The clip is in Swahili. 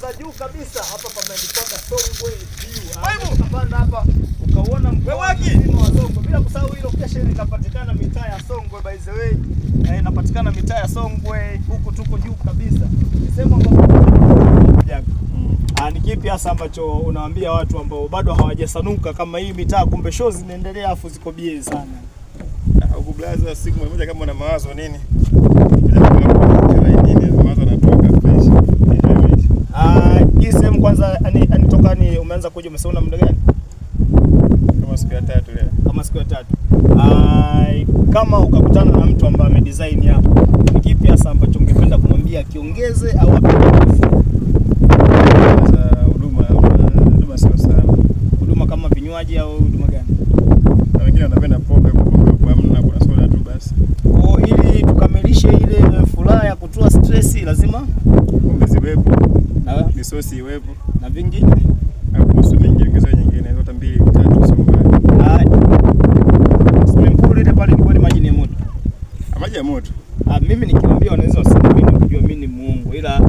ukipanda juu kabisa hapa pameandikwa Songwe View. Ukipanda hapa ukaona mkoa wa Songwe. Bila kusahau hii location inapatikana mitaa ya Songwe by the way. Inapatikana mitaa ya Songwe, huku tuko juu kabisa. Nisema ni kipi hasa ambacho unawaambia watu ambao bado hawajasanuka kama hii mitaa kumbe show zinaendelea afu ziko bie sana? Huko blaza siku moja kama una mawazo nini? Mawazo yanatoka fresh. Hii sehemu kwanza anitoka ni umeanza kuja umesema muda gani? Kama siku ya 3 leo. Kama siku ya 3. Kama ukakutana na mtu ambaye amedesign hapo, ni kipi hasa ambacho ungependa kumwambia kiongeze au apunguze? Huduma sio sana. Huduma kama vinywaji au huduma gani? Na wengine wanapenda pombe kwa hamna, kuna soda tu basi. Kwa ili tukamilishe ile furaha ya kutoa stress lazima pombe ziwepo na misosi iwepo na vingine hapo mingi ongeza nyingine zote 2 3 sio mbaya. Swimming pool ile pale ni maji ya moto. Maji ya moto. Mimi nikiwaambia wanaweza wasiniamini kujua mimi ni muongo ila